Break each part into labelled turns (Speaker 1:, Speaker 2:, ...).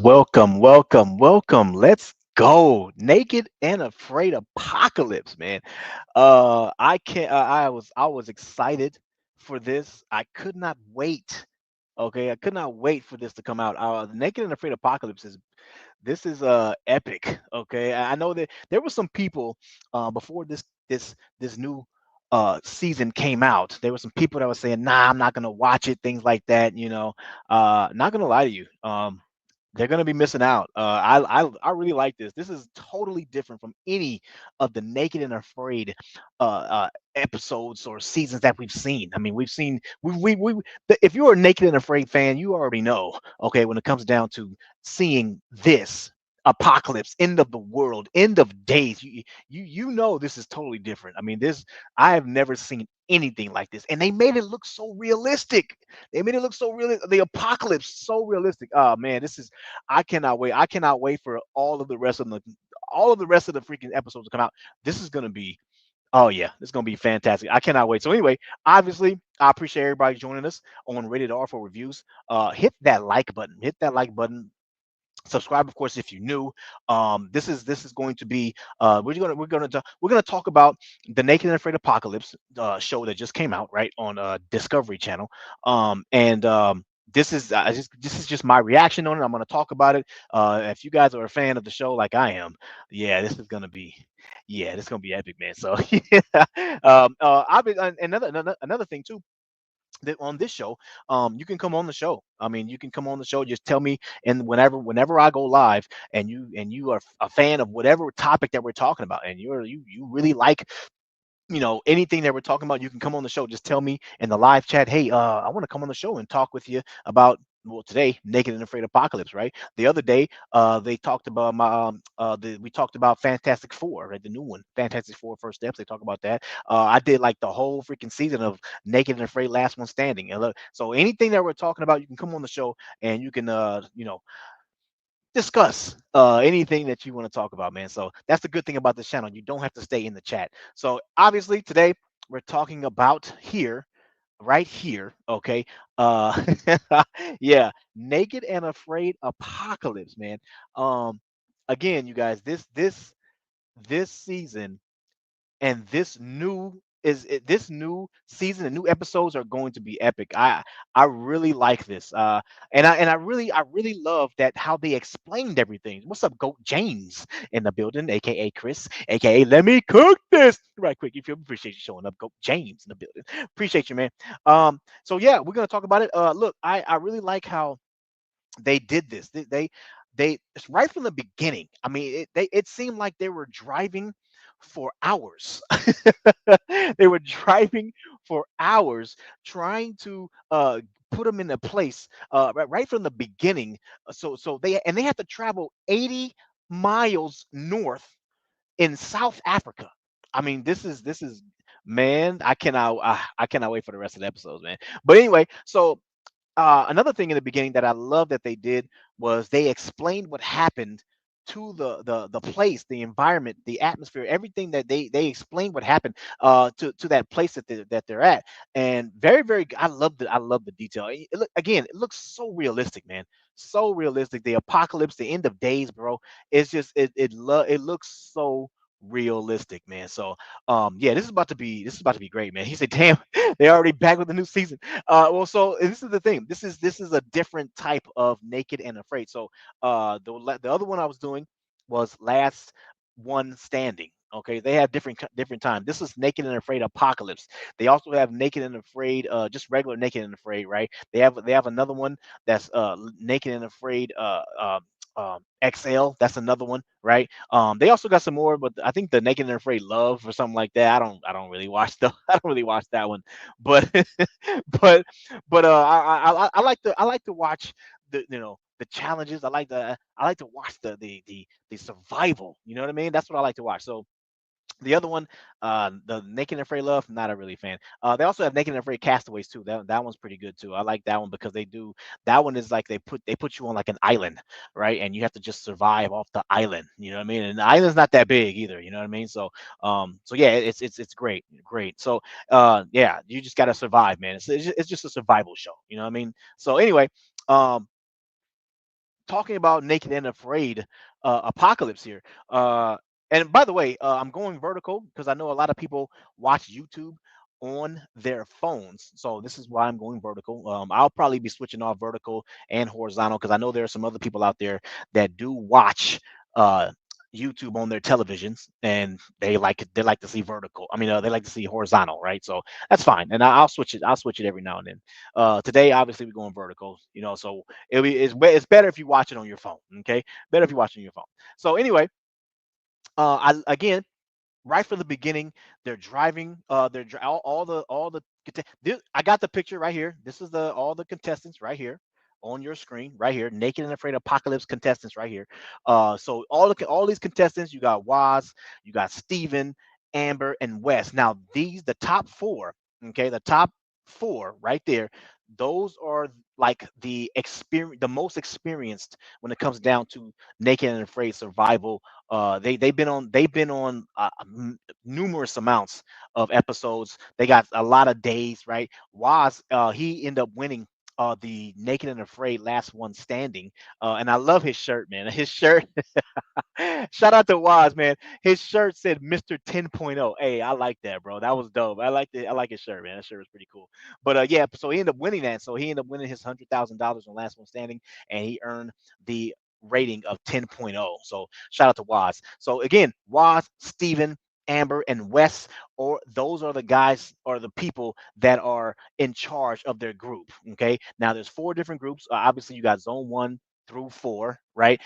Speaker 1: welcome, welcome, welcome. Let's go. Naked and Afraid Apocalypse, man. I can't. I was excited for this. I could not wait. Okay, I could not wait for this to come out. Naked and Afraid Apocalypse is this is epic. Okay, I know that there were some people before this new season came out. There were some people that were saying, "Nah, I'm not gonna watch it," things like that. Not gonna lie to you. They're gonna be missing out. I really like this. This is totally different from any of the Naked and Afraid episodes or seasons that we've seen. I mean, we've seen if you're a Naked and Afraid fan, you already know. Okay, when it comes down to seeing this apocalypse, end of the world, end of days, you know this is totally different. I mean, this I have never seen anything like this, and they made it look so realistic. They made it look so real. The apocalypse so realistic. Oh man, this is I cannot wait. I cannot wait for all of the rest of the freaking episodes to come out. This is gonna be oh yeah, it's gonna be fantastic. I cannot wait. So anyway, obviously, I appreciate everybody joining us on Rated R for reviews. Hit that like button. Hit that like button. Subscribe, of course, if you're new. This is going to be we're gonna talk about the Naked and Afraid Apocalypse show that just came out right on Discovery Channel. And This is just my reaction on it. I'm going to talk about it. If you guys are a fan of the show like I am, yeah, this is gonna be epic, man. So yeah. I'll be another thing too that on this show, you can come on the show. I mean, you can come on the show. Just tell me, and whenever I go live, and you are a fan of whatever topic that we're talking about, and you really like anything that we're talking about, you can come on the show. Just tell me in the live chat, hey, I want to come on the show and talk with you about well today Naked and Afraid Apocalypse, right? The other day they talked about we talked about Fantastic Four, right? The new one, Fantastic Four First Steps. They talk about that. I did like the whole freaking season of Naked and Afraid Last One Standing. And so anything that we're talking about, you can come on the show and you can discuss anything that you want to talk about, man. So that's the good thing about this channel. You don't have to stay in the chat. So obviously today we're talking about here, right here, okay? Uh yeah, Naked and Afraid Apocalypse, man. Um Again, you guys, this season and this new season and new episodes are going to be epic. I really like this. And I really love that how they explained everything. What's up, Goat James in the building, aka Chris, aka Let Me Cook This right quick. If you appreciate you showing up, Goat James in the building. Appreciate you, man. So yeah, we're gonna talk about it. Look, I really like how they did this. They it's right from the beginning. I mean, it seemed like they were driving for hours. They were driving for hours trying to put them in a place right from the beginning. So they had to travel 80 miles north in South Africa. I mean, this is man, I cannot wait for the rest of the episodes, man. But anyway, so another thing in the beginning that I love that they did was they explained what happened to the place, the environment, the atmosphere, everything that they explained what happened to that place that they're at, and very I love the detail. Again, it looks so realistic, man, so realistic. The apocalypse, the end of days, bro. It's just it looks so realistic, man. So yeah, this is about to be great, man. He said, damn, they're already back with the new season. Well, so this is the thing. This is a different type of Naked and Afraid. So the other one I was doing was Last One Standing. Okay, they have different time. This is Naked and Afraid Apocalypse. They also have Naked and Afraid, just regular Naked and Afraid, right? They have another one that's Naked and Afraid XL. That's another one, right? They also got some more, but I think the Naked and Afraid Love or something like that. I don't really watch the I don't really watch that one, but but I like to watch the challenges. I like to watch the survival. You know what I mean? That's what I like to watch. So the other one, the Naked and Afraid Love, not a really fan. They also have Naked and Afraid Castaways too. That one's pretty good too. I like that one because that one is like they put you on like an island, right? And you have to just survive off the island. You know what I mean? And the island's not that big either. You know what I mean? So yeah, it's great, great. So yeah, you just gotta survive, man. It's just a survival show. You know what I mean? So anyway, um, talking about Naked and Afraid apocalypse here. Uh, and by the way, I'm going vertical because I know a lot of people watch YouTube on their phones. So this is why I'm going vertical. I'll probably be switching off vertical and horizontal because I know there are some other people out there that do watch uh, YouTube on their televisions, and they like to see vertical. I mean, they like to see horizontal, right? So that's fine, and I'll switch it. I'll switch it every now and then. Today, obviously, we're going vertical, so it's better if you watch it on your phone. Okay, better if you watch it on your phone. So anyway, I again right from the beginning, they're driving. All the. I got the picture right here. This is the all the contestants right here on your screen right here. Naked and Afraid Apocalypse contestants right here. So all these contestants, you got Waz, you got Steven, Amber, and Wes. Now the top four. Okay, the top four right there. Those are like the most experienced when it comes down to Naked and Afraid survival. They've been on numerous amounts of episodes. They got a lot of days, right? Waz, he ended up winning the Naked and Afraid Last One Standing, and I love his shirt, man. His shirt. Shout out to Waz, man. His shirt said Mr. 10.0. Hey, I like that, bro. That was dope. I like it. I like his shirt, man. That shirt was pretty cool. But yeah, so he ended up winning that. So he ended up winning his $100,000 on Last One Standing, and he earned the rating of 10.0. So shout out to Waz. So again, Waz, Steven, Amber, and Wes, or those are the guys or the people that are in charge of their group. Okay. Now there's four different groups. Obviously, you got Zone One through four, right?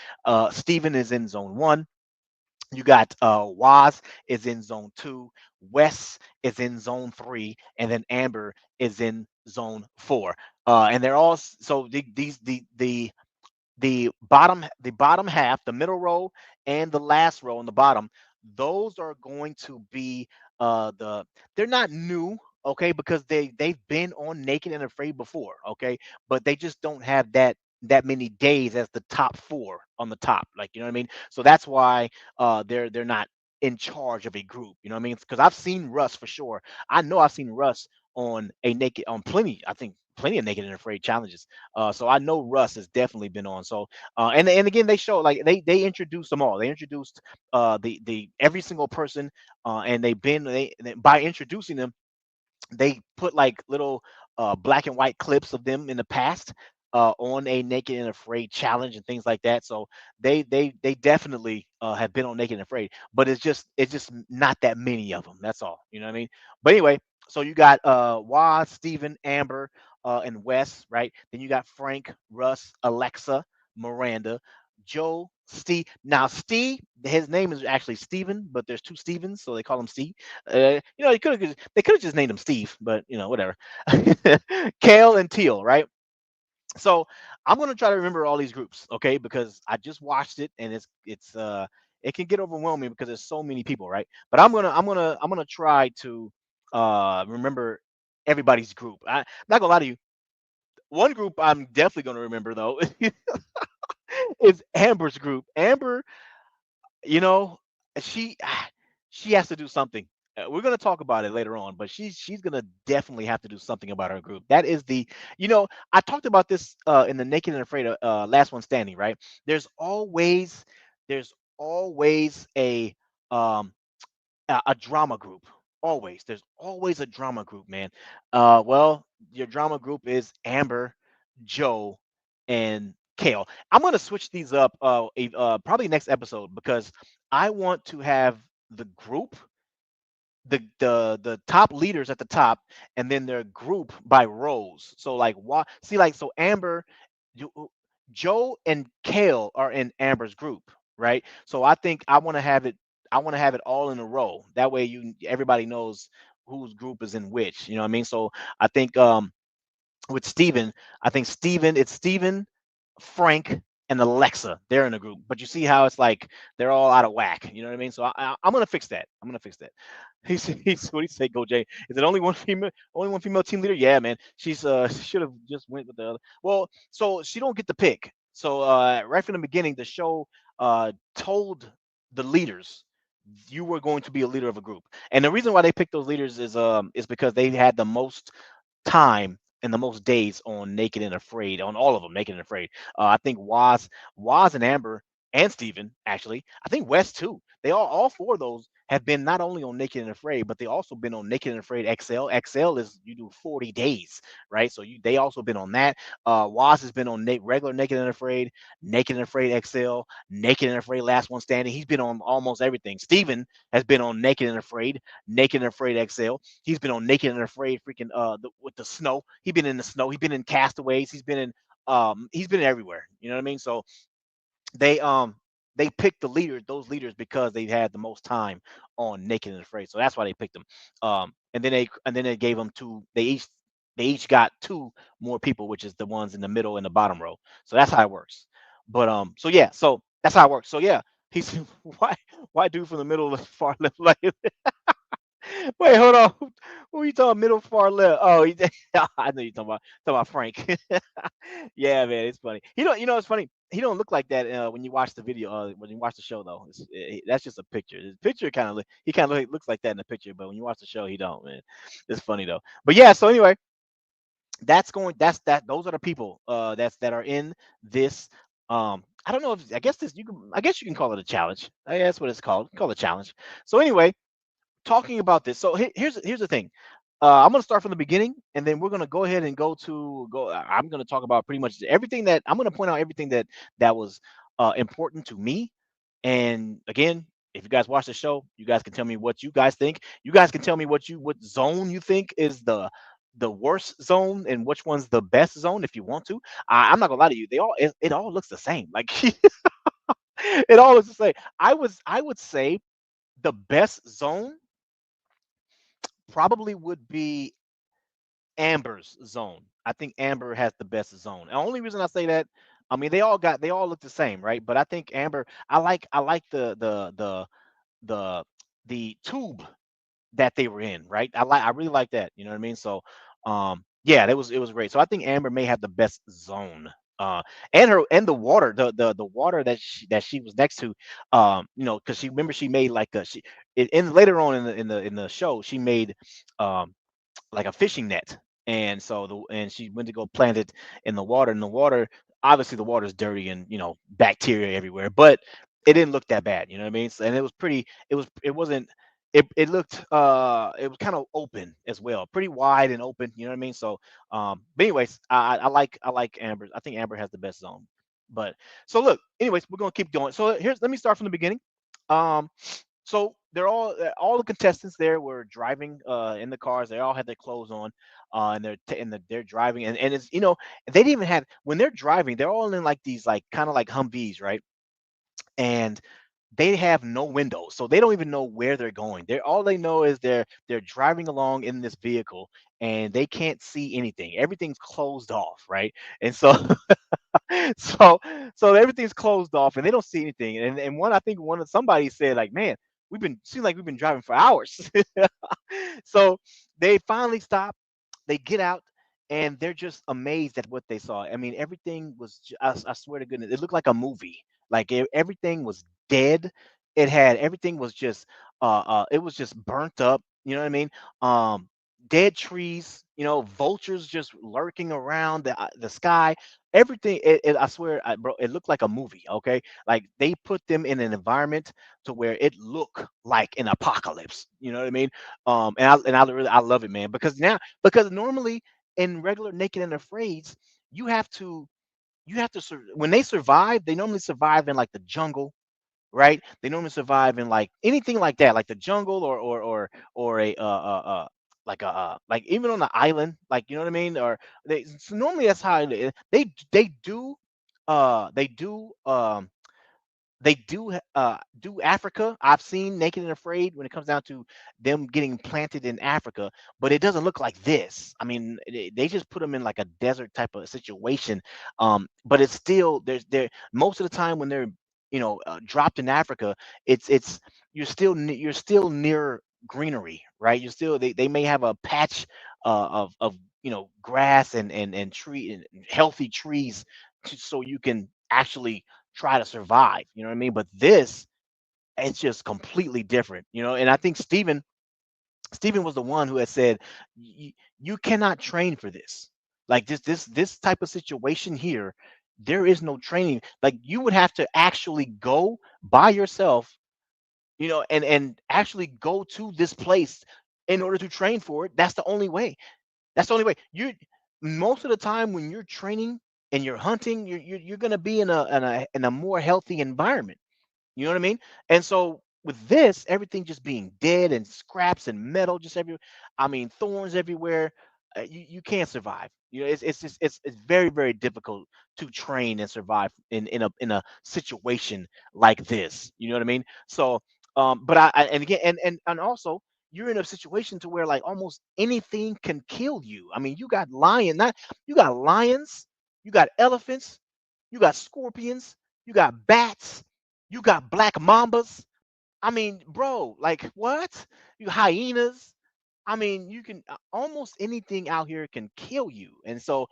Speaker 1: Steven is in Zone One. You got Waz is in Zone Two. Wes is in Zone Three, and then Amber is in Zone Four. And they're all so the bottom half, the middle row, and the last row on the bottom, those are going to be they're not new, okay, because they've been on Naked and Afraid before, okay, but they just don't have that many days as the top four on the top, like, you know what I mean? So that's why they're not in charge of a group, you know what I mean? Because I've seen Russ for sure. I know I've seen Russ on plenty, I think plenty of Naked and Afraid challenges. So I know Russ has definitely been on. So and again, they show like they introduced them all. They introduced the every single person, and by introducing them, they put like little black and white clips of them in the past on a Naked and Afraid challenge and things like that. So they definitely have been on Naked and Afraid, but it's just not that many of them. That's all. You know what I mean? But anyway, so you got Waz, Steven, Amber, and Wes, right? Then you got Frank, Russ, Alexa, Miranda, Joe, Steve. Now Steve, his name is actually Steven, but there's two Stevens, so they call him Steve. They could have just named him Steve, but whatever. Kale and Teal, right? So I'm gonna try to remember all these groups, okay? Because I just watched it and it can get overwhelming because there's so many people, right? But I'm gonna try to remember everybody's group. I'm not gonna lie to you. One group I'm definitely gonna remember though is Amber's group. Amber, you know, she she has to do something. We're gonna talk about it later on, but she's gonna definitely have to do something about her group. That is I talked about this in the Naked and Afraid Last One Standing, right? There's always there's always um a drama group. Always. There's always a drama group, man. Well, your drama group is Amber, Joe, and Kale. I'm gonna switch these up probably next episode because I want to have the group, the top leaders at the top, and then their group by rows. So like why see like so Amber, you- Joe and Kale are in Amber's group, right? So I think I want to have it all in a row. That way everybody knows whose group is in which. You know what I mean? So I think with Steven, I think it's Steven, Frank, and Alexa. They're in a group, but you see how it's like they're all out of whack. You know what I mean? So I'm gonna fix that. I'm gonna fix that. He's what do you say, Go Jay? Is it only one female team leader? Yeah, man. She should have just went with the other. Well, so she don't get the pick. So right from the beginning, the show told the leaders you were going to be a leader of a group, and the reason why they picked those leaders is because they had the most time and the most days on Naked and Afraid, on all of them, Naked and Afraid. I think Waz and Amber and Steven, actually. I think West too. They all four of those have been not only on Naked and Afraid, but they also been on Naked and Afraid XL. XL is you do 40 days, right? So they also been on that. Waz has been on regular Naked and Afraid, Naked and Afraid XL, Naked and Afraid Last One Standing. He's been on almost everything. Steven has been on Naked and Afraid, Naked and Afraid XL. He's been on Naked and Afraid, freaking with the snow. He's been in the snow. He's been in Castaways. He's been everywhere. You know what I mean? So they um they picked those leaders because they had the most time on Naked and Afraid. So that's why they picked them. And then they gave them two. They each got two more people, which is the ones in the middle and the bottom row. So that's how it works. But so yeah, so that's how it works. So yeah, he's why dude from the middle of the far left like wait, hold on. Who you talking middle far left? Oh, I know you're talking about Frank. Yeah, man, it's funny. It's funny. He don't look like that when you watch the video. When you watch the show, though, that's just a picture. His picture he kind of looks like that in the picture, but when you watch the show, he don't. Man, it's funny though. But yeah, so anyway, those are the people that are in this. I don't know if I guess this you can I guess you can call it a challenge. I guess that's what it's called. Call it a challenge. So anyway, talking about this. So here's the thing. I'm gonna start from the beginning, and then we're gonna go ahead and go. I'm gonna talk about pretty much everything that I'm gonna point out everything that was important to me. And again, if you guys watch the show, you guys can tell me what you guys think. You guys can tell me what zone you think is the worst zone and which one's the best zone if you want to. I'm not gonna lie to you. It all looks the same. Like it all looks the same. I would say the best zone probably would be Amber's zone. I think Amber has the best zone. The only reason I say that, I mean, they all look the same, right? But I think Amber, I like the the tube that they were in, right? I really like that. You know what I mean? So, yeah, it was great. So I think Amber may have the best zone. And the water, the water that she was next to, because she remember she made like a she in later on in the show she made like a fishing net. And so and she went to go plant it in the water. And the water, obviously, the water is dirty and bacteria everywhere, but it didn't look that bad. You know what I mean? And it was pretty. It wasn't. It looked. It was kind of open as well, pretty wide and open. You know what I mean? So, but anyways, I like Amber. I think Amber has the best zone. But so look. Anyways, we're gonna keep going. So let me start from the beginning. Um, so they're all the contestants there were driving in the cars. They all had their clothes on, they're driving, and it's they didn't even have when they're driving. They're all in like these like kind of like Humvees, right? And they have no windows, so they don't even know where they're going. All they know is they're driving along in this vehicle, and they can't see anything. Everything's closed off, right? And so so so everything's closed off and they don't see anything. And one I think one of somebody said like, man, seems like we've been driving for hours. So they finally stop, they get out, and they're just amazed at what they saw. I mean, everything was I swear to goodness, it looked like a movie. Like everything was dead. Everything was just it was just burnt up, you know what I mean? Dead trees, vultures just lurking around the sky. Everything, I swear, bro, it looked like a movie. Okay, like they put them in an environment to where it looked like an apocalypse. You know what I mean? I love it, man, because normally in regular Naked and Afraid, you have to when they survive, they normally survive in like the jungle, right? They normally survive in like anything like that, like the jungle or a like even on the island, like you know what I mean? Or so normally that's how they do they do do Africa. I've seen Naked and Afraid when it comes down to them getting planted in Africa, but it doesn't look like this. I mean, they just put them in like a desert type of situation. But it's still there most of the time when they're dropped in Africa, it's you're still near greenery, right? You're still they may have a patch of grass and tree and healthy trees so you can actually try to survive. You know what I mean? But this, it's just completely different. And I think Steven was the one who had said, you cannot train for this. Like this type of situation here, there is no training. Like you would have to actually go by yourself, and actually go to this place in order to train for it. That's the only way. That's the only way. You Most of the time when you're training and you're hunting, you're going to be in a more healthy environment. You know what I mean? And so with this, everything just being dead and scraps and metal just everywhere. I mean, thorns everywhere. You can't survive. It's just it's very very difficult to train and survive in a situation like this. You know what I mean? So, but and again and also you're in a situation to where like almost anything can kill you. I mean, you got lions, you got elephants, you got scorpions, you got bats, you got black mambas. I mean, bro, like what? You hyenas. I mean, you can almost anything out here can kill you. And so,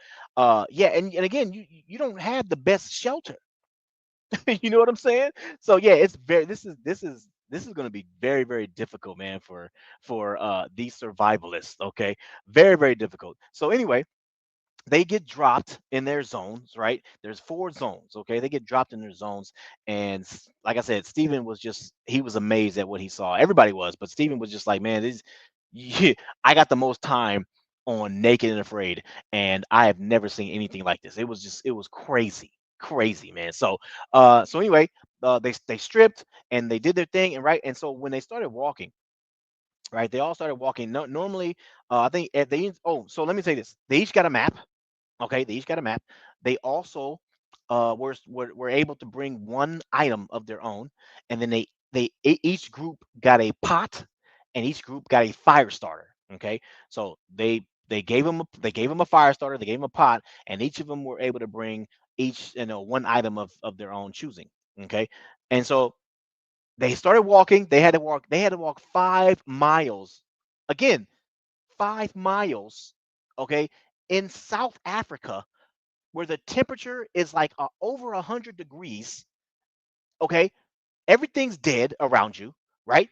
Speaker 1: yeah, and again, you don't have the best shelter. You know what I'm saying? So yeah, it's very this is going to be very very difficult, man, for these survivalists. Okay, very very difficult. So anyway, they get dropped in their zones, right? There's four zones, okay? They get dropped in their zones. And like I said, Steven was just, he was amazed at what he saw. Everybody was, but Steven was just like, man, yeah, I got the most time on Naked and Afraid, and I have never seen anything like this. It was crazy, crazy, man. So anyway, they stripped and they did their thing, and right, and so when they started walking, right, they all started walking. No, normally, I think if they, oh, so let me say this: they each got a map. Okay, they each got a map. They also were able to bring one item of their own, and then each group got a pot, and each group got a fire starter. Okay, so they gave them a fire starter, they gave them a pot, and each of them were able to bring each one item of their own choosing. Okay, and so they started walking. They had to walk 5 miles. Again, 5 miles. Okay, in South Africa where the temperature is like over 100 degrees. Okay, everything's dead around you, right?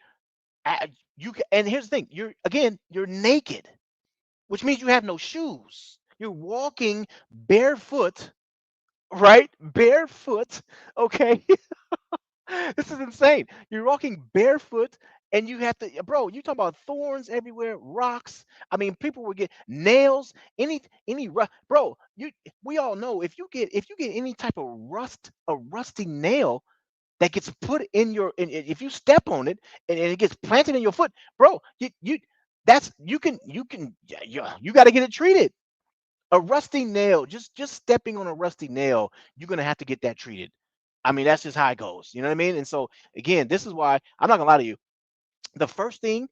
Speaker 1: And here's the thing: you're naked, which means you have no shoes. You're walking barefoot, right? Barefoot. Okay, this is insane. You're walking barefoot, and you have to, bro. You talk about thorns everywhere, rocks. I mean, people will get nails, bro. We all know if you get any type of a rusty nail that gets put in if you step on it and it gets planted in your foot, bro. You got to get it treated. A rusty nail, just stepping on a rusty nail, you're gonna have to get that treated. I mean, that's just how it goes. You know what I mean? And so again, this is why I'm not gonna lie to you. The first thing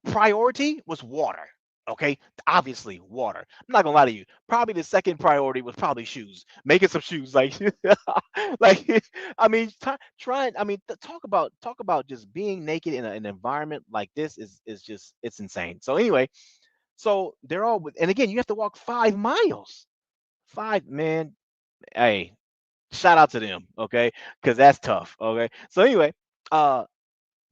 Speaker 1: priority was water. Okay, obviously water. I'm not gonna lie to you. Probably the second priority was probably shoes. Making some shoes, like, like I mean, trying. I mean, talk about just being naked in an environment like this is just it's insane. So anyway, so they're all with, and again, you have to walk 5 miles. Five, man. Hey, shout out to them, okay? Because that's tough. Okay. So anyway, uh,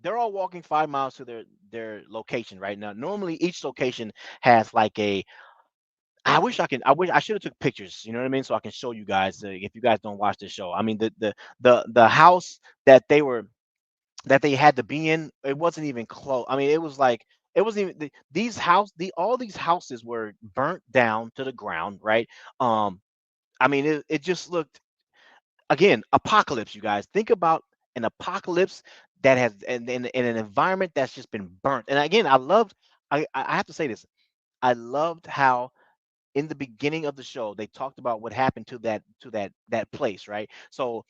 Speaker 1: they're all walking 5 miles to their location right now. Normally, each location has like a. I wish I can. I wish I should have took pictures. You know what I mean, so I can show you guys. If you guys don't watch the show, I mean the house that they had to be in, it wasn't even close. I mean, it was like it wasn't even all these houses were burnt down to the ground, right? I mean, it just looked, again, apocalypse, you guys. Think about an apocalypse that has in an environment that's just been burnt. And again, I have to say this. I loved how in the beginning of the show they talked about what happened to that place, right? So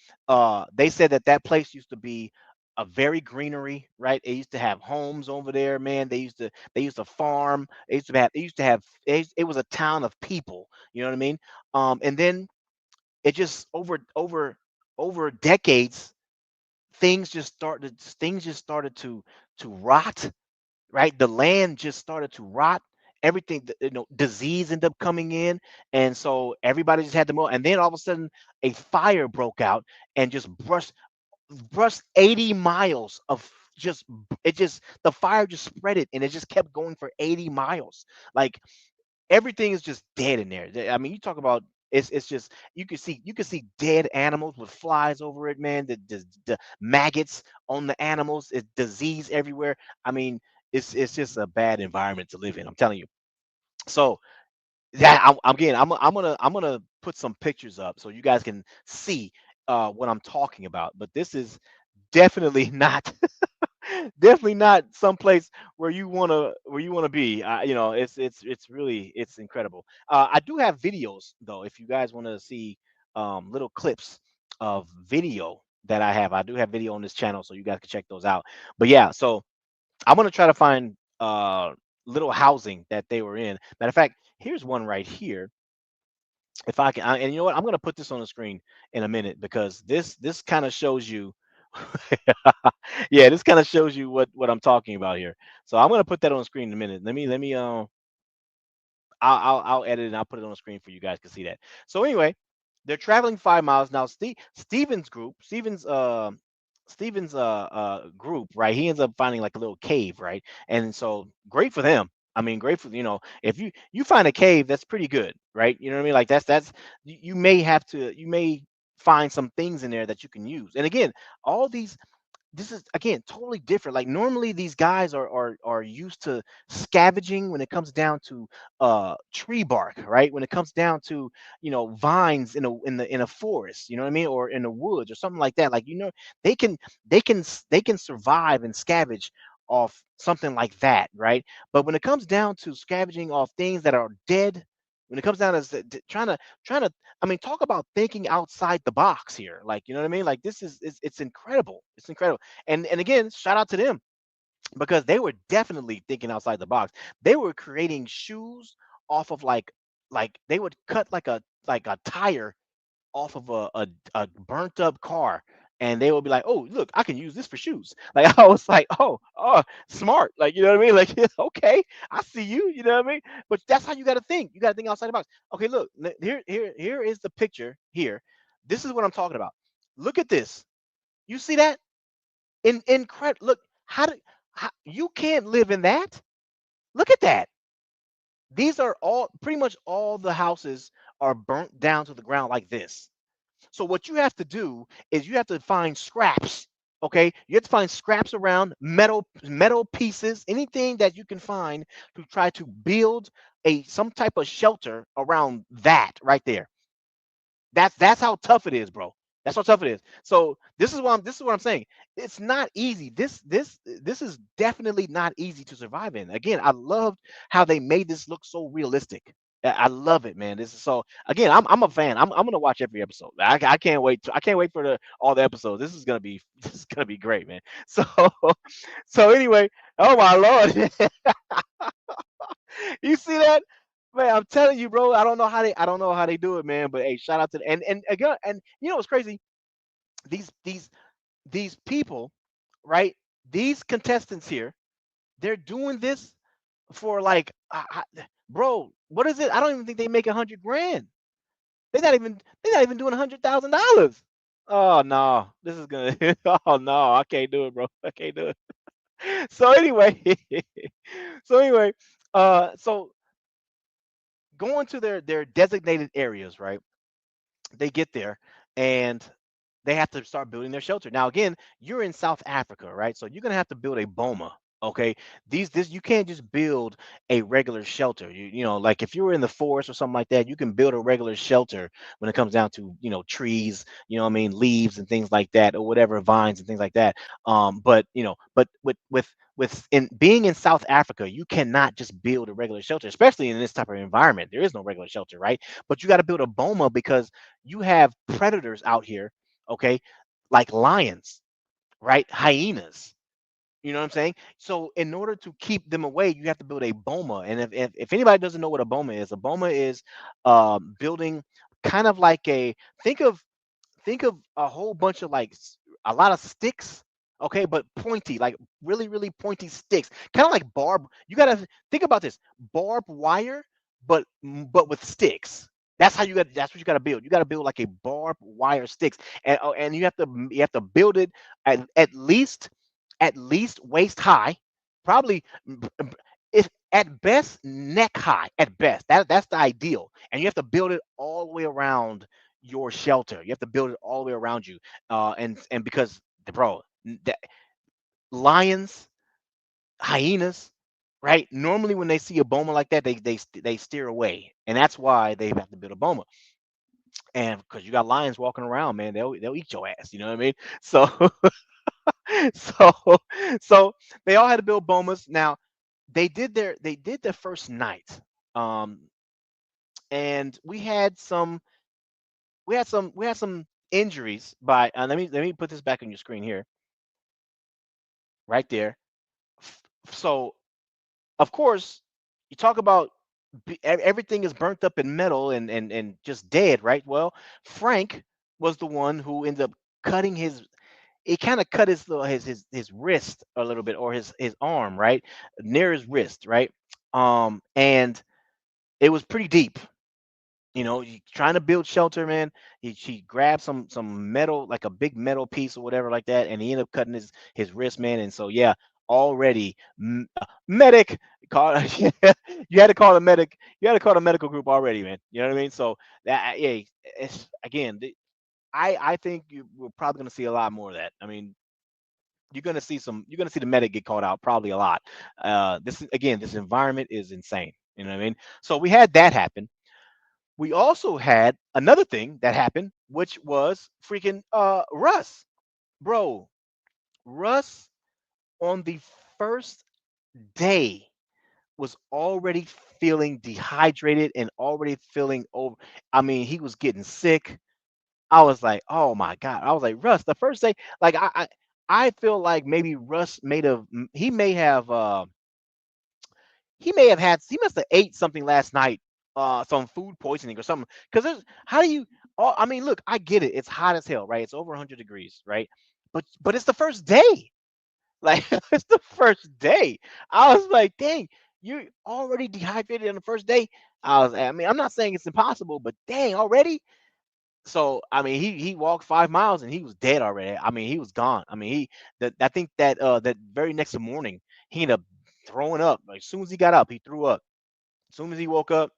Speaker 1: they said that place used to be a very greenery, right? It used to have homes over there, man. They used to farm. It was a town of people, you know what I mean? And then it just over decades, things just started to rot, right? The land just started to rot. Everything, disease ended up coming in, and so everybody just had to move. And then all of a sudden, a fire broke out and just brushed 80 miles of it just the fire just spread it, and it just kept going for 80 miles. Like Everything is just dead in there. I mean, you talk about it's just you can see dead animals with flies over it, man. The maggots on the animals, it's disease everywhere. I mean, it's just a bad environment to live in. I'm telling you. So yeah, again, I'm gonna put some pictures up so you guys can see what I'm talking about. But this is definitely not definitely not someplace where you wanna be. You know, it's really it's incredible. I do have videos though, if you guys want to see little clips of video that I have. I do have video on this channel, so you guys can check those out. But yeah, so I'm gonna try to find little housing that they were in. Matter of fact, here's one right here. If I can, and you know what, I'm gonna put this on the screen in a minute because this kind of shows you. Yeah, this kind of shows you what I'm talking about here. So I'm gonna put that on the screen in a minute. Let me I'll edit it and I'll put it on the screen for you guys to see that. So anyway, they're traveling 5 miles now. Steven's group, Steven's group, right? He ends up finding like a little cave, right? And so great for them. I mean, great for if you find a cave, that's pretty good, right? You know what I mean? Like that's you may have to you may find some things in there that you can use. And again, all these this is again totally different. Like normally these guys are used to scavenging when it comes down to tree bark, right? When it comes down to vines in a forest, you know what I mean, or in the woods or something like that. Like they can they can survive and scavenge off something like that, right? But when it comes down to scavenging off things that are dead, when it comes down to trying to I mean, talk about thinking outside the box here. Like, you know what I mean? Like this is it's incredible. It's incredible. And again, shout out to them because they were definitely thinking outside the box. They were creating shoes off of like they would cut like a tire off of a burnt up car, and they will be like, "Oh, look, I can use this for shoes." Like I was like, "Oh, smart!" Like you know what I mean? Like okay, I see you. You know what I mean? But that's how you got to think. You got to think outside the box. Okay, look, here is the picture. Here, this is what I'm talking about. Look at this. You see that? Incredible. Look, how you can't live in that? Look at that. These are all pretty much all the houses are burnt down to the ground like this. So what you have to do is you have to find scraps. Okay, you have to find scraps around metal pieces, anything that you can find to try to build a some type of shelter around that right there. That's how tough it is, bro. That's how tough it is. So this is what I'm saying. It's not easy. This is definitely not easy to survive in. Again, I loved how they made this look so realistic. I love it, man. This is so again, I'm a fan. I'm gonna watch every episode. I can't wait. I can't wait for all the episodes. This is gonna be this is gonna be great, man. So so anyway, oh my lord. You see that? Man, I'm telling you, bro. I don't know how they do it, man. But hey, shout out to and again, and you know what's crazy? These these these people, right? These contestants here, they're doing this for like, bro. What is it? I don't even think they make 100 grand. They're not even doing $100,000. Oh no, this is gonna. Oh no, I can't do it, bro. I can't do it. So anyway, so anyway, so going to their designated areas, right? They get there and they have to start building their shelter. Now, again, you're in South Africa, right? So you're gonna have to build a boma. Okay, these this you can't just build a regular shelter. Like if you were in the forest or something like that, you can build a regular shelter when it comes down to trees, what I mean, leaves and things like that, or whatever vines and things like that. But but with in being in South Africa, you cannot just build a regular shelter, especially in this type of environment. There is no regular shelter, right? But you got to build a boma because you have predators out here, okay, like lions, right? Hyenas. You know what I'm saying? So in order to keep them away, you have to build a boma. And if anybody doesn't know what a boma is building kind of like a think of a whole bunch of a lot of sticks, okay, but pointy, like really, really pointy sticks, kind of like you gotta think about this barbed wire, but with sticks. That's what you gotta build. You gotta build like a barbed wire sticks, and you have to build it at least waist high, probably if at best neck high. At best, that's the ideal, and you have to build it all the way around your shelter. You have to build it all the way around you, and because bro, the lions, hyenas, right? Normally, when they see a boma like that, they steer away, and that's why they have to build a boma. And because you got lions walking around, man, they'll eat your ass. You know what I mean? So so so they all had to build bomas. Now they did their first night, um, and we had some injuries by. Let me put this back on your screen here, right there. So of course, you talk about everything is burnt up in metal and just dead, right? Well, Frank was the one who ended up cutting his. He kind of cut his wrist a little bit, or his arm, right near his wrist, right. And it was pretty deep. Trying to build shelter, man. She grabbed some metal, like a big metal piece or whatever like that, and he ended up cutting his wrist, man. And so yeah, already medic call. You had to call the medic. You had to call the medical group already, man. You know what I mean? So that yeah, it's again. I think we're probably going to see a lot more of that. I mean, you're gonna see the medic get called out probably a lot. This environment is insane. You know what I mean? So we had that happen. We also had another thing that happened, which was freaking Russ, bro. Russ on the first day was already feeling dehydrated and already feeling over. I mean, he was getting sick. I was like, oh my god. I was like, Russ, the first day, like I feel like maybe Russ made have he must have ate something last night, some food poisoning or something. Because how do you? Oh, I mean, look, I get it. It's hot as hell, right? It's over 100 degrees, right? But it's the first day. Like it's the first day. I was like, dang, you're already dehydrated on the first day. I mean, I'm not saying it's impossible, but dang, already. So I mean, he walked 5 miles and he was dead already. I mean, he was gone. I mean, I think that very next morning he ended up throwing up. Like, as soon as he got up, he threw up. As soon as he woke up,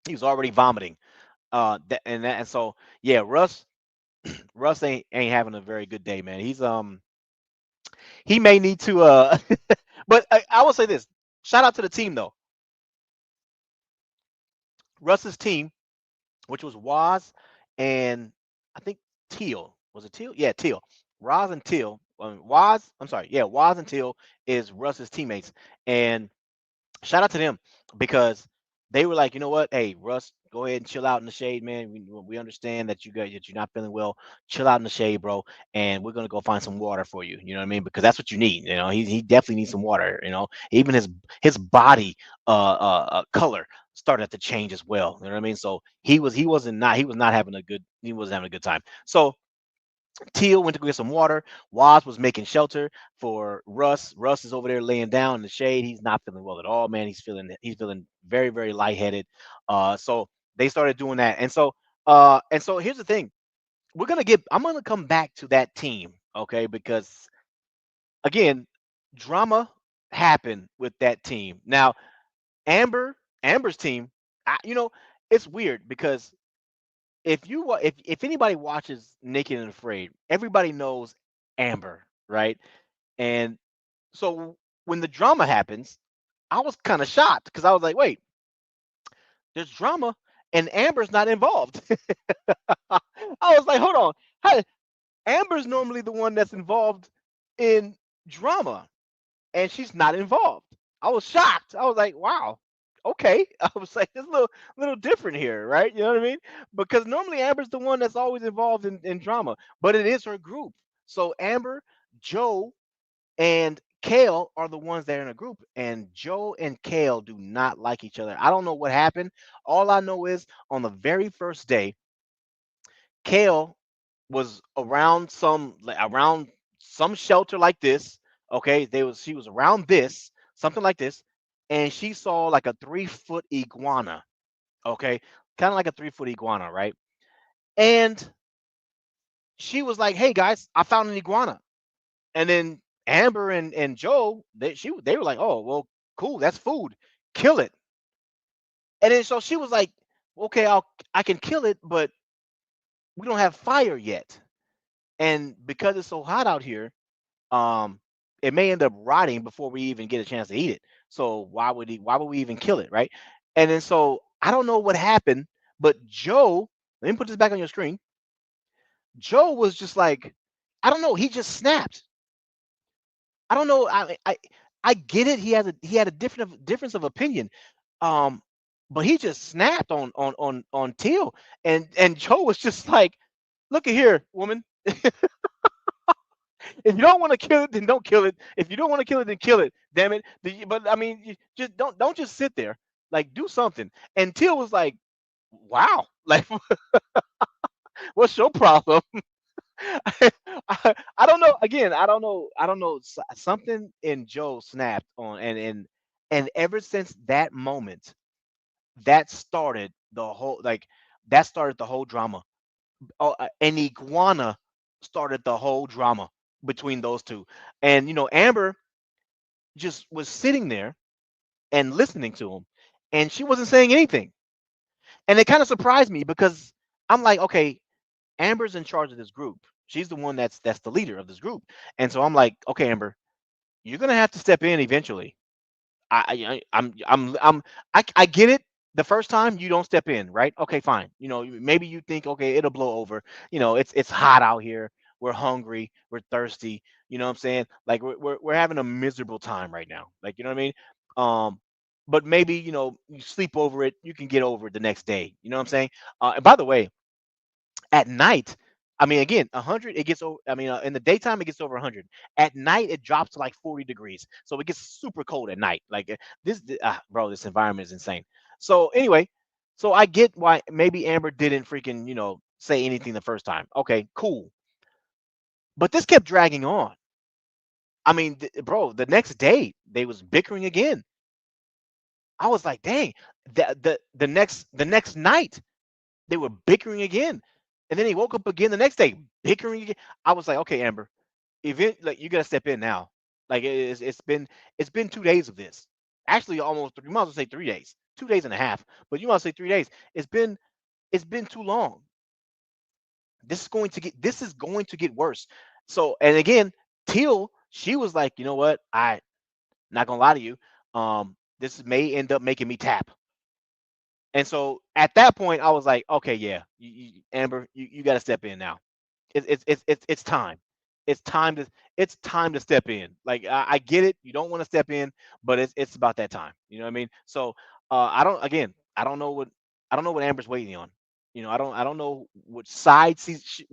Speaker 1: he was already vomiting. And so yeah, Russ ain't having a very good day, man. He may need to but I will say this. Shout out to the team though. Russ's team, which was Waz and I think Teal. Was it Teal? Yeah, Teal. Roz and Teal. Waz, I'm sorry. Yeah, Waz and Teal is Russ's teammates. And shout out to them because they were like, you know what? Hey, Russ, go ahead and chill out in the shade, man. We understand that you're not feeling well. Chill out in the shade, bro. And we're gonna go find some water for you. You know what I mean? Because that's what you need. He definitely needs some water. Even his body color started to change as well. You know what I mean? So he was not having a good he wasn't having a good time. So Teal went to go get some water. Waz was making shelter for Russ. Russ is over there laying down in the shade. He's not feeling well at all, man. He's feeling very, very lightheaded. So they started doing that. And so here's the thing. I'm gonna come back to that team, okay? Because again, drama happened with that team. Now, Amber's team, it's weird because if anybody watches Naked and Afraid, everybody knows Amber, right? And so when the drama happens, I was kind of shocked because I was like, wait, there's drama and Amber's not involved. I was like, hold on. How, Amber's normally the one that's involved in drama and she's not involved. I was shocked. I was like, wow, okay. I was like, it's a little different here, right? You know what I mean? Because normally Amber's the one that's always involved in drama, but it is her group. So Amber, Joe, and Kale are the ones that are in a group, and Joe and Kale do not like each other. I don't know what happened. All I know is on the very first day, Kale was around some shelter like this. Okay, she was around this, something like this, and she saw like a 3 foot iguana. Okay, kind of like a 3 foot iguana, right? And she was like, "Hey guys, I found an iguana." And then Amber and Joe, they were like, "Oh well, cool, that's food. kill it. And then so she was like, okay, I can kill it, but we don't have fire yet. And because it's so hot out here, um, it may end up rotting before we even get a chance to eat it. So why would we even kill it, right? And then so I don't know what happened, but Joe, let me put this back on your screen. Joe was just like, I don't know, he just snapped. I don't know. I get it. He had a difference of opinion. Um, but he just snapped on Teal, and Joe was just like, "Look at here, woman. If you don't want to kill it, then don't kill it. If you don't want to kill it, then kill it. Damn it. But I mean, you just don't just sit there. Like do something." And Teal was like, "Wow, like what's your problem?" I don't know. Again, I don't know. I don't know. Something in Joe snapped on, and ever since that moment, that started the whole like that started the whole drama. Oh, and Iguana started the whole drama between those two. And Amber just was sitting there and listening to him, and she wasn't saying anything. And it kind of surprised me because I'm like, okay, Amber's in charge of this group. She's the one that's the leader of this group. And so I'm like, okay, Amber, you're gonna have to step in eventually. I get it. The first time you don't step in, right? Okay, fine. Maybe you think, okay, it'll blow over. It's hot out here. We're hungry. We're thirsty. You know what I'm saying? Like we're having a miserable time right now. Like you know what I mean? Um, but maybe you sleep over it. You can get over it the next day. You know what I'm saying? And by the way, at night, I mean, again, 100, it gets over. I mean, in the daytime, it gets over 100. At night, it drops to like 40 degrees. So it gets super cold at night. Like bro, this environment is insane. So anyway, so I get why maybe Amber didn't freaking, say anything the first time. Okay, cool. But this kept dragging on. I mean, bro, the next day they was bickering again. I was like, dang, the next night they were bickering again. And then he woke up again the next day, bickering again. I was like, okay, Amber, like you gotta step in now. Like it's been 2 days of this. Actually, almost you might as well say 3 days, 2 days and a half. But you might as well say 3 days. It's been too long. This is going to get worse. So and again, Teal, she was like, you know what? I not gonna lie to you. This may end up making me tap. And so at that point, I was like, okay, yeah, Amber, you got to step in now. It's time. It's time to it's time to step in. Like I get it, you don't want to step in, but it's about that time. You know what I mean? So I don't know what Amber's waiting on. I don't know which side she's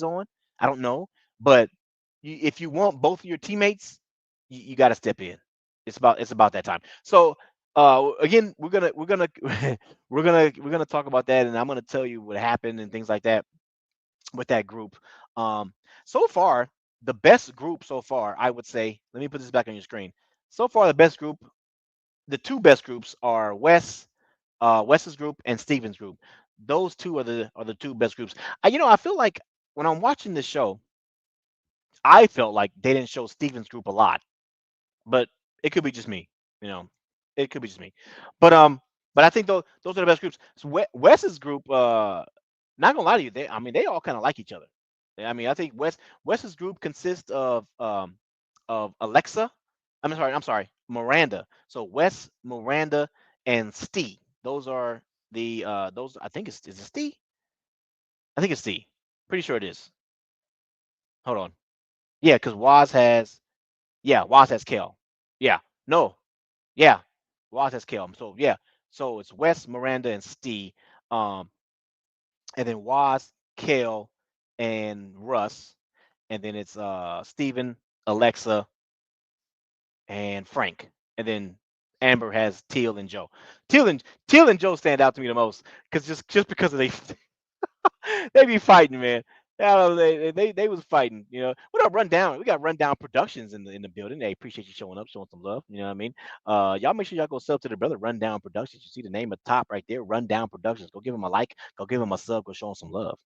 Speaker 1: on. I don't know, but if you want both of your teammates, you got to step in. It's about that time. So again, we're gonna talk about that, and I'm gonna tell you what happened and things like that with that group. Um, so far, the best group so far, I would say. Let me put this back on your screen. So far, the two best groups are Wes's group and Steven's group. Those two are the two best groups. I feel like when I'm watching this show, I felt like they didn't show Steven's group a lot, but it could be just me. You know, it could be just me. But but I think those are the best groups. So Wes's group, not gonna lie to you, they all kind of like each other. I mean, I think Wes's group consists of Alexa. I'm sorry, Miranda. So Wes, Miranda, and Steve. Those are those. I think is it Steve? I think it's Steve. Pretty sure it is. Hold on. Yeah, because Waz has Kel. Yeah, no, yeah, Waz has Kel. So yeah, so it's Wes, Miranda, and Steve. Um, and then Waz, Kel, and Russ, and then it's Steven, Alexa, and Frank, and then Amber has Teal and Joe. Teal and Joe stand out to me the most because just because of they be fighting, man. Yeah, they was fighting. What up, Rundown? We got Rundown Productions in the building. They appreciate you showing up, showing some love. You know what I mean? Y'all make sure y'all go sub to the brother Rundown Productions. You see the name at the top right there, Rundown Productions. Go give him a like. Go give him a sub. Go show him some love.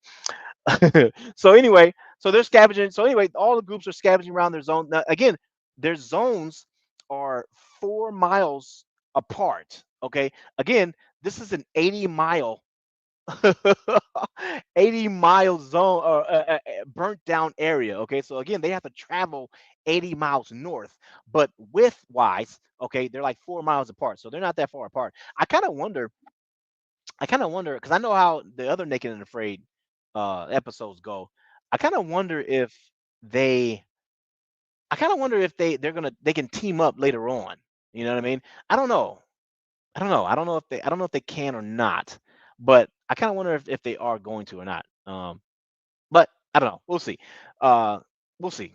Speaker 1: So anyway, so they're scavenging. So anyway, all the groups are scavenging around their zone. Now, again, their zones are 4 miles. apart. Okay, again, this is an 80-mile 80-mile zone or burnt down area. Okay, so again, they have to travel 80 miles north, but width wise, okay, they're like 4 miles apart, so they're not that far apart. I kind of wonder because I know how the other Naked and Afraid episodes go. I kind of wonder if they, I kind of wonder if they can team up later on. You know what I mean? I don't know. I don't know. I don't know if they can or not. But I kind of wonder if they are going to or not. But I don't know. We'll see. Uh, we'll see.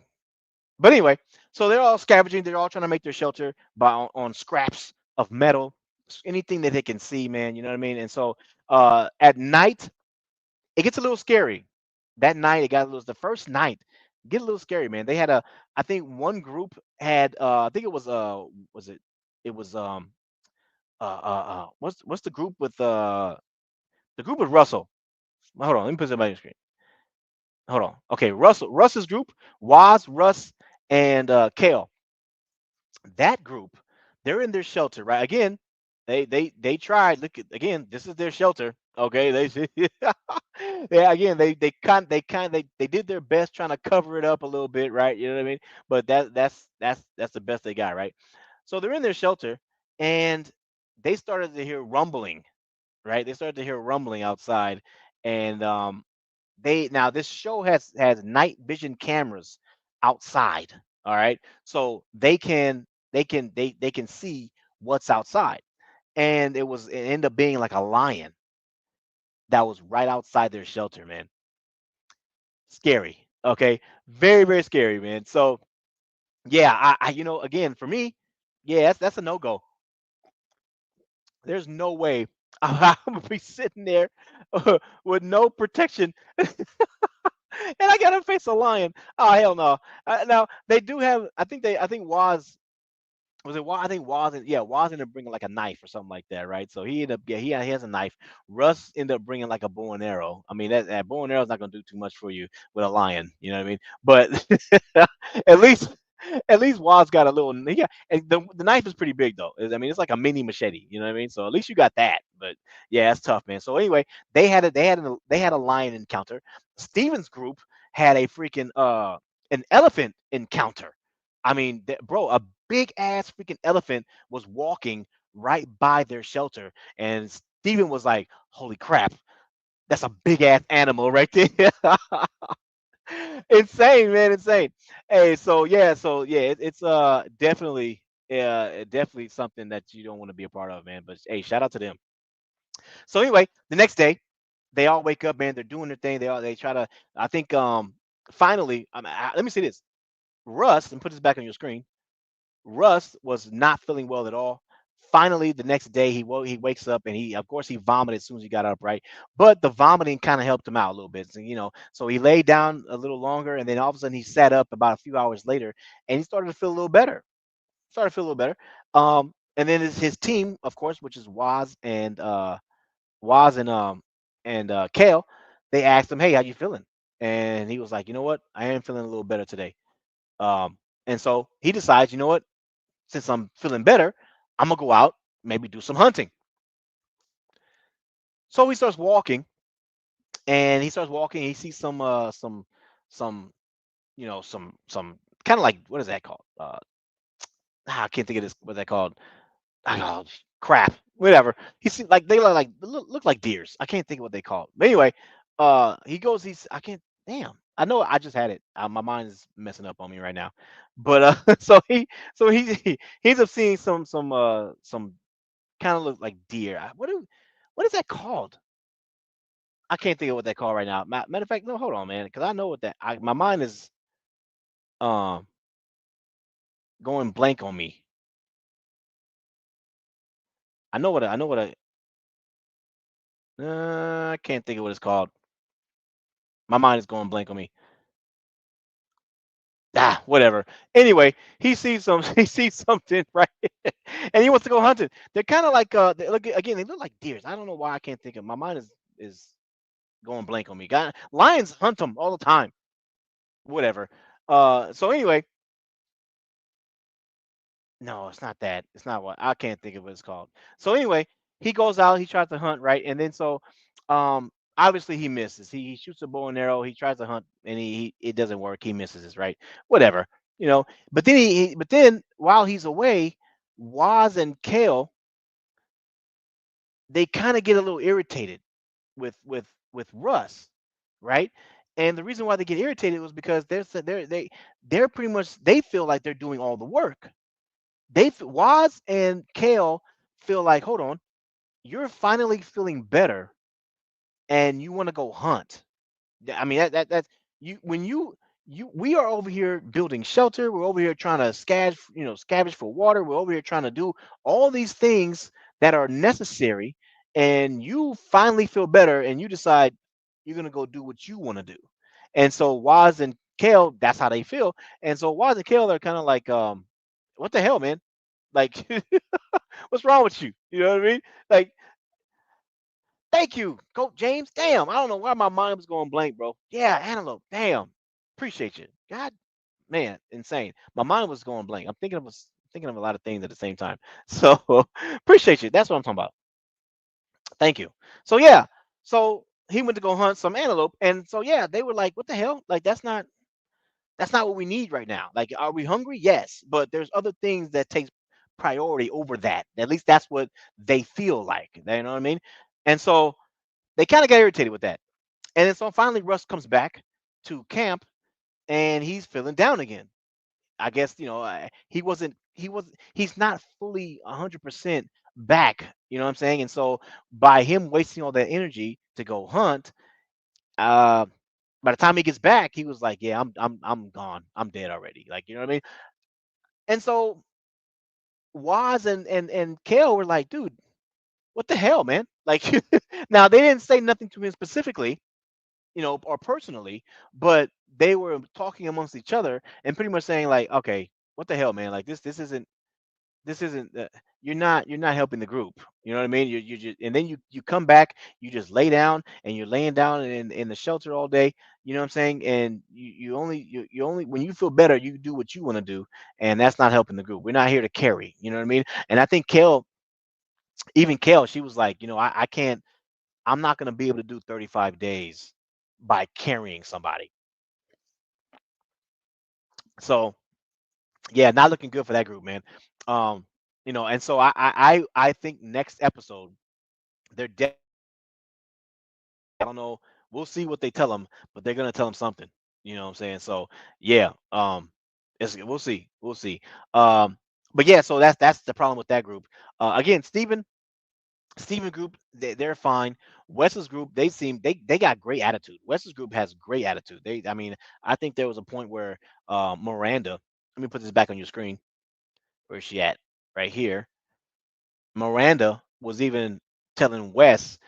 Speaker 1: But anyway, so they're all scavenging. They're all trying to make their shelter on scraps of metal, anything that they can see, man. You know what I mean? And so at night, it gets a little scary. That night, it got a little. The first night, get a little scary, man. They had a. I think one group had. I think it was it? It was what's the group with the group with Russell? Hold on, let me put somebody on the screen. Hold on. Okay, Russ's group, Waz, Russ, and Kale. That group, they're in their shelter, right? Again, they tried. Look at again, this is their shelter. Okay, they yeah, again, they did their best trying to cover it up a little bit, right? You know what I mean? But that's the best they got, right? So they're in their shelter and they started to hear rumbling, right? They started to hear rumbling outside, and they now this show has night vision cameras outside. All right, so they can see what's outside, and it ended up being like a lion that was right outside their shelter, man. Scary. Okay, very scary, man. So yeah, again for me, yeah, that's a no go. There's no way I'm gonna be sitting there with no protection and I gotta face a lion. Oh hell no! Now they do have. I think Waz was it. I think Waz. Yeah, Waz ended up bringing like a knife or something like that, right? So he ended up. Yeah, he has a knife. Russ ended up bringing like a bow and arrow. I mean, that bow and arrow is not gonna do too much for you with a lion. You know what I mean? But at least. At least Waz got a little, yeah, and the knife is pretty big though. I mean, it's like a mini machete. You know what I mean? So at least you got that. But yeah, it's tough, man. So anyway, they had a lion encounter. Steven's group had a freaking an elephant encounter. I mean, bro, a big ass freaking elephant was walking right by their shelter, and Steven was like, "Holy crap, that's a big ass animal right there." Insane, man, insane. Hey, so yeah, it's definitely something that you don't want to be a part of, man. But hey, shout out to them. So anyway, the next day, they all wake up, man. They're doing their thing. They try to. I think finally, let me say this. Russ, and put this back on your screen. Russ was not feeling well at all. Finally, the next day he wakes up and he of course he vomited as soon as he got up, right? But the vomiting kind of helped him out a little bit. So he laid down a little longer and then all of a sudden he sat up about a few hours later and he started to feel a little better. Started to feel a little better. And then his team, of course, which is Waz and Kale, they asked him, "Hey, how you feeling?" And he was like, "You know what? I am feeling a little better today." Um, and so he decides, you know what? Since I'm feeling better, I'm gonna go out, maybe do some hunting. So he starts walking, and he starts walking. He sees some some kind of like what is that called? I can't think of this. What's that called? Oh, crap. Whatever. He sees like they look like deers. I can't think of what they call. It. But anyway, he goes. I can't. Damn. I know. I just had it. My mind is messing up on me right now. But he ends up seeing some kind of look like deer. What is that called? I can't think of what they call right now. Matter of fact, no, hold on, man, because I know what my mind is um going blank on me. I know what I can't think of what it's called. My mind is going blank on me. Ah, whatever. Anyway, he sees some he sees something right, and he wants to go hunting. They're kind of like they look again. They look like deers. I don't know why I can't think of. My mind is going blank on me. Lions hunt them all the time. Whatever. So anyway, No, it's not that. It's not what I can't think of what it's called. So anyway, he goes out, he tries to hunt, right? And then obviously he misses. He shoots a bow and arrow, he tries to hunt and he it doesn't work. He misses it, right? Whatever. You know, but then while he's away, Waz and Kale, they kind of get a little irritated with Russ, right? And the reason why they get irritated was because they're pretty much they feel like they're doing all the work. Waz and Kale feel like, hold on, you're finally feeling better, and you want to go hunt. I mean that's you when you we are over here building shelter. We're over here trying to scavenge for water. We're over here trying to do all these things that are necessary, and you finally feel better, and you decide you're gonna go do what you want to do. And so Waz and Kale, that's how they feel. And so Waz and Kale are kind of like, what the hell, man? Like, what's wrong with you? You know what I mean? Like, thank you, Coach James. Damn, I don't know why my mind was going blank, bro. Yeah, antelope. Damn, appreciate you. God, man, insane. My mind was going blank. Thinking of a lot of things at the same time. So appreciate you. That's what I'm talking about. Thank you. So yeah, so he went to go hunt some antelope, and so yeah, they were like, "What the hell? Like that's not what we need right now. Like, are we hungry? Yes, but there's other things that takes priority over that. At least that's what they feel like. You know what I mean? And so they kind of got irritated with that. And then so finally Russ comes back to camp and he's feeling down again. I guess he's not fully 100% back. You know what I'm saying? And so by him wasting all that energy to go hunt, uh, by the time he gets back, he was like, "Yeah, I'm gone. I'm dead already." Like, you know what I mean? And so Waz and Kale were like, "Dude, what the hell, man?" Like, now they didn't say nothing to him specifically, or personally, but they were talking amongst each other and pretty much saying like, "Okay, what the hell, man? Like this isn't you're not helping the group. You know what I mean? You just and then you come back, you just lay down and you're laying down in the shelter all day. You know what I'm saying? And you only when you feel better, you do what you want to do, and that's not helping the group. We're not here to carry. You know what I mean? And I think Kale, she was like, I can't. I'm not gonna be able to do 35 days by carrying somebody. So yeah, not looking good for that group, man. Um, and so I think next episode they're I don't know. We'll see what they tell him, but they're gonna tell him something. You know what I'm saying? So yeah, we'll see, we'll see. Um, but yeah, so that's the problem with that group. Again, Steven group, they're fine. Wes's group, they got great attitude. Wes's group has great attitude. I mean, I think there was a point where Miranda. Let me put this back on your screen. Where's she at? Right here. Miranda was even telling Wes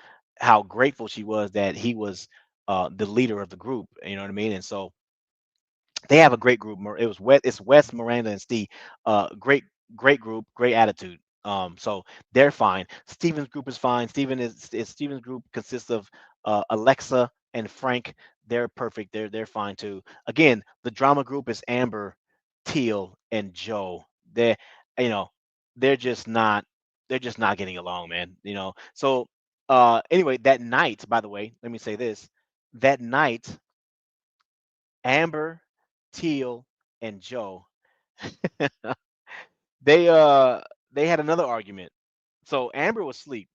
Speaker 1: how grateful she was that he was the leader of the group. You know what I mean? And so they have a great group. It's Wes, Miranda, and Steve. Great group, great attitude. So they're fine. Steven's group is fine. Steven's group consists of Alexa and Frank. They're perfect. They're fine too. Again, the drama group is Amber, Teal, and Joe. You know, they're just not they're just not getting along, man. So anyway, that night, by the way, let me say this. That night, Amber, Teal, and Joe, they uh they had another argument. So Amber was asleep.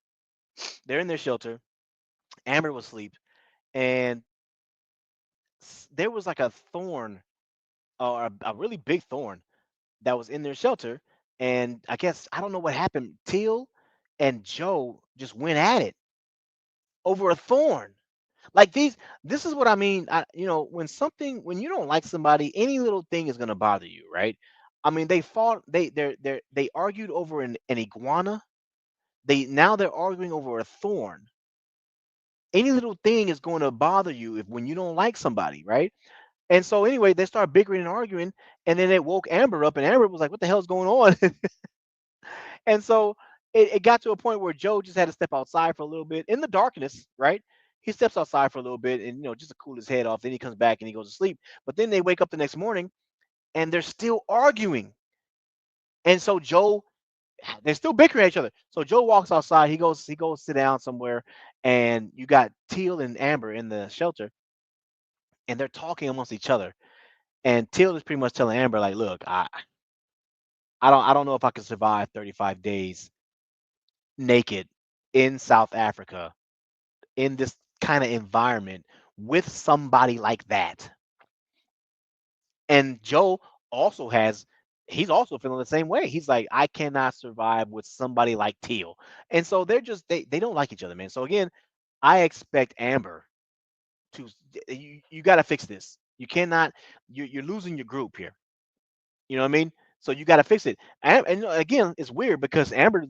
Speaker 1: They're in their shelter. Amber was asleep, and there was like a thorn, or a really big thorn that was in their shelter. And I guess I don't know what happened. Teal and Joe just went at it over a thorn. Like this is what I mean. When you don't like somebody, any little thing is gonna bother you, right? I mean, they fought. They argued over an iguana. They're arguing over a thorn. Any little thing is going to bother you if when you don't like somebody, right? And so anyway, they start bickering and arguing, and then it woke Amber up, and Amber was like, "What the hell's going on?" And so it got to a point where Joe just had to step outside for a little bit in the darkness, right? He steps outside for a little bit and just to cool his head off. Then he comes back and he goes to sleep. But then they wake up the next morning and they're still arguing. And so Joe, they're still bickering at each other. So Joe walks outside. He goes sit down somewhere, and you got Teal and Amber in the shelter, and they're talking amongst each other. And Teal is pretty much telling Amber like, "Look, I don't know if I can survive 35 days naked in South Africa in this kind of environment with somebody like that." And Joe also has he's also feeling the same way. He's like, I cannot survive with somebody like Teal. And so they don't like each other, man. So again, I expect Amber to you got to fix this. You cannot you're losing your group here. You know what I mean? So you got to fix it. And again, it's weird because Amber's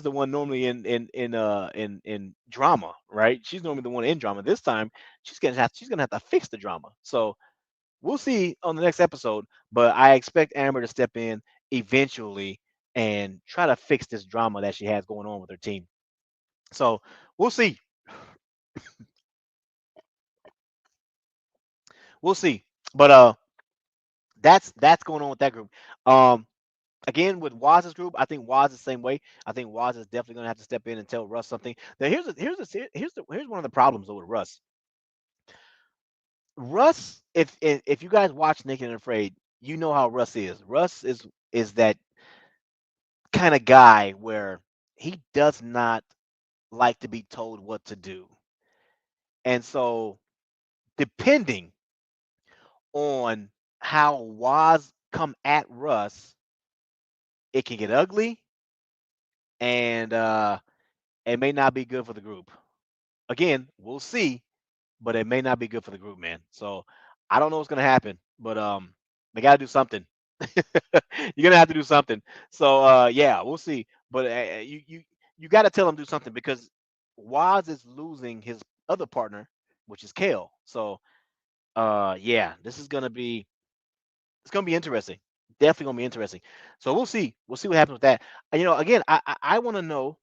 Speaker 1: the one normally in drama, right? She's normally the one in drama. This time she's gonna have to fix the drama. So we'll see on the next episode, but I expect Amber to step in eventually and try to fix this drama that she has going on with her team. So we'll see. We'll see. But that's going on with that group. Um Again with Waz's group, I think Waz is the same way. I think Waz is definitely gonna have to step in and tell Russ something. Now here's one of the problems though with Russ. Russ, if you guys watch Naked and Afraid, you know how Russ is. Russ is that kind of guy where he does not like to be told what to do. And so, depending on how Waz come at Russ, it can get ugly and it may not be good for the group. Again, we'll see, but it may not be good for the group, man. So I don't know what's gonna happen, but they gotta do something. You're gonna have to do something. So yeah, we'll see. But you got to tell him to do something because Waz is losing his other partner, which is Kale. So yeah, this is gonna be it's gonna be interesting. Definitely gonna be interesting. So we'll see. We'll see what happens with that. Again, I want to know.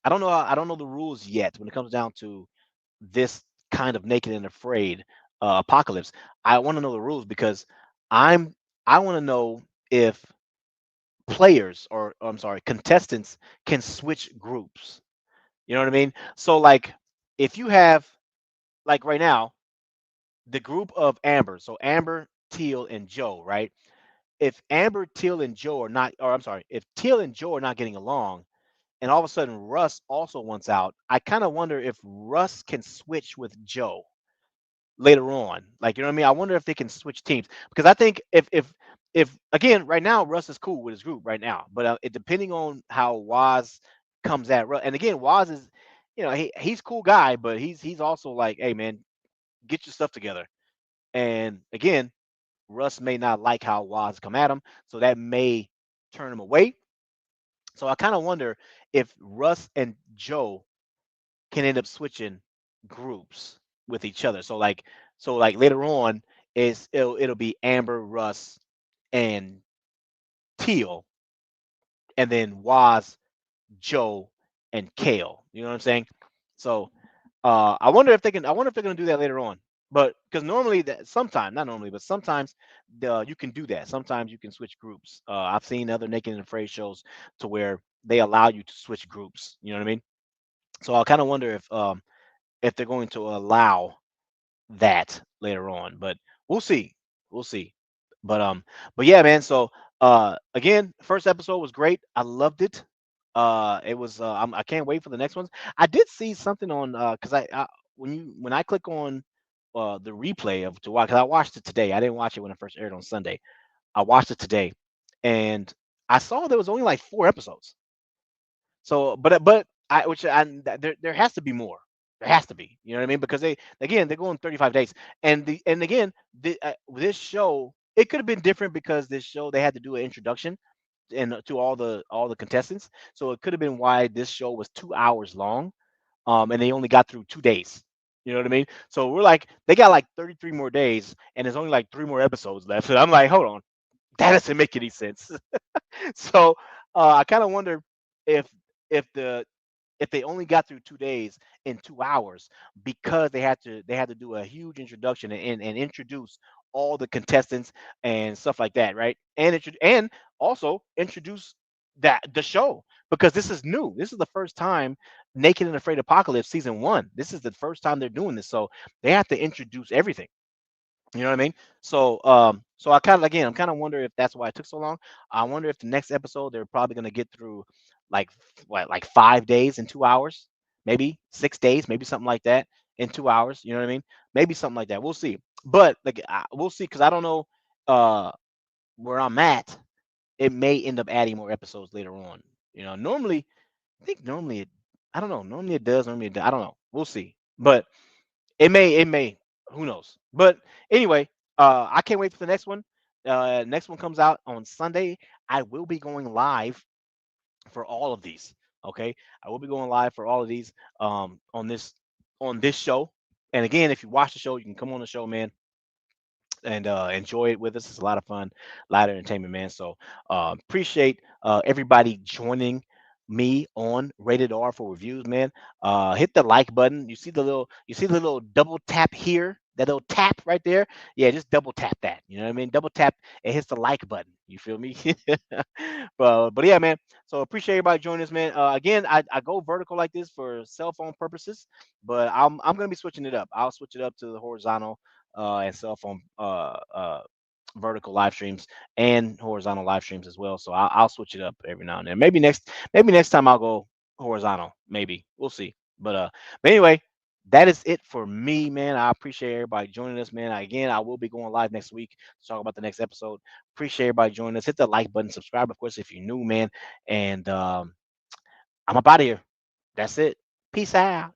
Speaker 1: I don't know the rules yet when it comes down to this kind of Naked and Afraid apocalypse. I want to know the rules because I'm I want to know if players or I'm sorry, contestants can switch groups. You know what I mean? So like if you have like right now the group of Amber, so Amber, Teal, and Joe, right? If Amber, Teal, and Joe are not, or I'm sorry, if Teal and Joe are not getting along, and all of a sudden Russ also wants out, I kind of wonder if Russ can switch with Joe later on. Like, you know what I mean? I wonder if they can switch teams because I think if again right now Russ is cool with his group right now, but it depending on how Waz comes at Russ, and again Waz is, he's cool guy, but he's also like, hey man, get your stuff together. And again, Russ may not like how Waz come at him, so that may turn him away. So I kind of wonder if Russ and Joe can end up switching groups with each other. So like later on it'll be Amber, Russ, and Teal, and then Waz, Joe, and Kale. You know what I'm saying? So I wonder if they're gonna do that later on. But because normally that sometimes not normally, but sometimes you can do that. Sometimes you can switch groups. I've seen other Naked and Afraid shows to where they allow you to switch groups. You know what I mean? So I kind of wonder if they're going to allow that later on, but we'll see. We'll see. But yeah, man. So again, first episode was great. I loved it. It was. I can't wait for the next ones. I did see something on because when I click on the replay of to watch, because I watched it today. I didn't watch it when it first aired on Sunday. I watched it today, and I saw there was only like 4 episodes. So, but I which I there has to be more. There has to be. You know what I mean? Because they're going 35 days, and again this show it could have been different because this show they had to do an introduction and to all the contestants, so it could have been why this show was 2 hours long, and they only got through 2 days. You know what I mean? So we're like they got like 33 more days, and there's only like 3 more episodes left. So I'm like, hold on, that doesn't make any sense. So I kind of wonder if if the if they only got through 2 days in 2 hours because they had to do a huge introduction and introduce all the contestants and stuff like that, right? And also introduce the show, because this is new. This is the first time Naked and Afraid Apocalypse season one. This is the first time they're doing this, so they have to introduce everything. You know what I mean? So I kind of again, I'm kind of wondering if that's why it took so long. I wonder if the next episode they're probably gonna get through like what, like 5 days in 2 hours, maybe 6 days, maybe something like that in 2 hours. You know what I mean? Maybe something like that. We'll see. But like we'll see, because I don't know uh where I'm at. It may end up adding more episodes later on. Normally I think normally it, I don't know. Normally it does. Normally I don't know. We'll see. But it may, who knows. But anyway, I can't wait for the next one. Next one comes out on Sunday. I will be going live for all of these. Okay, I will be going live for all of these on this show. And again, if you watch the show, you can come on the show, man, and enjoy it with us. It's a lot of fun, a lot of entertainment, man. So appreciate everybody joining me on Rated R for reviews, man. Hit the like button. You see the little double tap here, that little tap right there. Yeah, just double tap that. You know what I mean? Double tap, it hits the like button. You feel me? But yeah, man. So appreciate everybody joining us, man. Again, I go vertical like this for cell phone purposes, but I'm gonna be switching it up. I'll switch it up to the horizontal and cell phone vertical live streams and horizontal live streams as well. So I'll switch it up every now and then. Maybe next time I'll go horizontal. Maybe we'll see. But anyway, that is it for me, man. I appreciate everybody joining us, man. Again, I will be going live next week to talk about the next episode. Appreciate everybody joining us. Hit the like button, subscribe, of course, if you're new, man. And I'm up out of here. That's it. Peace out.